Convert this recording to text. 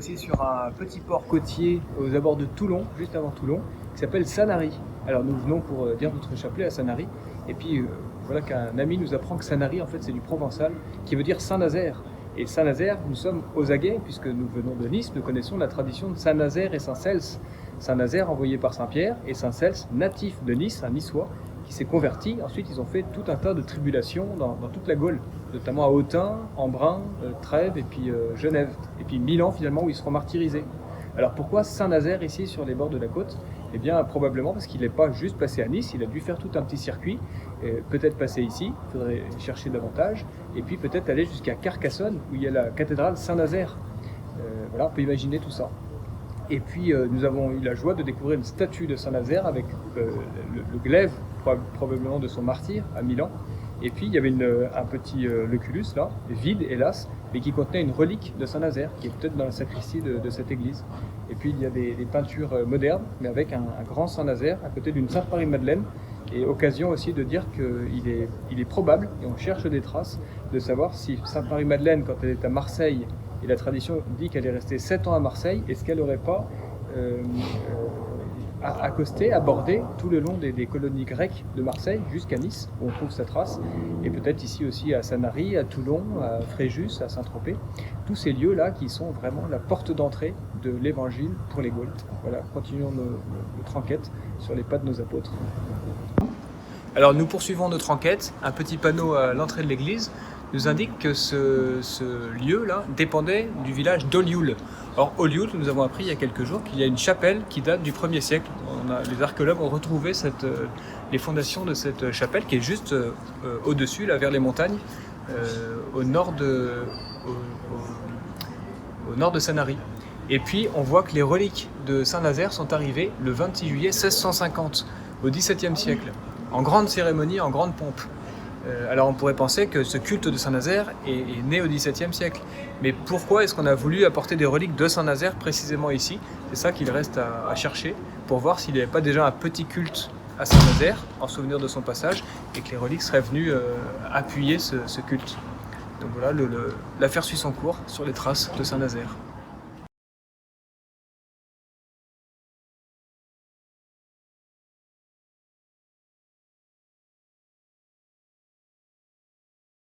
aussi sur un petit port côtier aux abords de Toulon, juste avant Toulon, qui s'appelle Sanary. Alors nous venons pour dire notre chapelet à Sanary, et puis voilà qu'un ami nous apprend que Sanary en fait c'est du provençal, qui veut dire Saint-Nazaire. Et Saint-Nazaire, nous sommes aux aguets, puisque nous venons de Nice, nous connaissons la tradition de Saint-Nazaire et Saint-Cels. Saint-Nazaire envoyé par Saint-Pierre, et Saint-Cels, natif de Nice, un niçois, qui s'est converti. Ensuite, ils ont fait tout un tas de tribulations dans toute la Gaule, notamment à Autun, Embrun, Trèves et puis Genève. Et puis Milan, finalement, où ils seront martyrisés. Alors pourquoi Saint-Nazaire ici sur les bords de la côte? Eh bien probablement parce qu'il n'est pas juste passé à Nice, il a dû faire tout un petit circuit, peut-être passer ici, il faudrait chercher davantage, et puis peut-être aller jusqu'à Carcassonne où il y a la cathédrale Saint-Nazaire. Voilà, on peut imaginer tout ça. Et puis nous avons eu la joie de découvrir une statue de Saint-Nazaire avec le glaive probablement de son martyr à Milan. Et puis il y avait un petit loculus là, vide hélas, mais qui contenait une relique de Saint-Nazaire, qui est peut-être dans la sacristie de cette église. Et puis il y a des peintures modernes, mais avec un grand Saint-Nazaire à côté d'une Sainte Marie-Madeleine. Et occasion aussi de dire qu'il est probable, et on cherche des traces, de savoir si Sainte Marie-Madeleine, quand elle est à Marseille, et la tradition dit qu'elle est restée 7 ans à Marseille, est-ce qu'elle n'aurait pas accosté, abordé tout le long des colonies grecques de Marseille jusqu'à Nice, où on trouve sa trace, et peut-être ici aussi à Sanary, à Toulon, à Fréjus, à Saint-Tropez, tous ces lieux-là qui sont vraiment la porte d'entrée de l'évangile pour les Gaules. Voilà, continuons notre enquête sur les pas de nos apôtres. Alors nous poursuivons notre enquête. Un petit panneau à l'entrée de l'église nous indique que ce lieu-là dépendait du village d'Olioul. Or, Olioul, nous avons appris il y a quelques jours qu'il y a une chapelle qui date du 1er siècle. Les archéologues ont retrouvé les fondations de cette chapelle qui est juste au-dessus, là, vers les montagnes, au nord de Sanary. Et puis, on voit que les reliques de Saint-Nazaire sont arrivées le 26 juillet 1650, au XVIIe siècle, en grande cérémonie, en grande pompe. Alors on pourrait penser que ce culte de Saint-Nazaire est né au XVIIe siècle. Mais pourquoi est-ce qu'on a voulu apporter des reliques de Saint-Nazaire précisément ici? C'est ça qu'il reste à chercher pour voir s'il n'y avait pas déjà un petit culte à Saint-Nazaire en souvenir de son passage et que les reliques seraient venues appuyer ce culte. Donc voilà, l'affaire suit son cours sur les traces de Saint-Nazaire.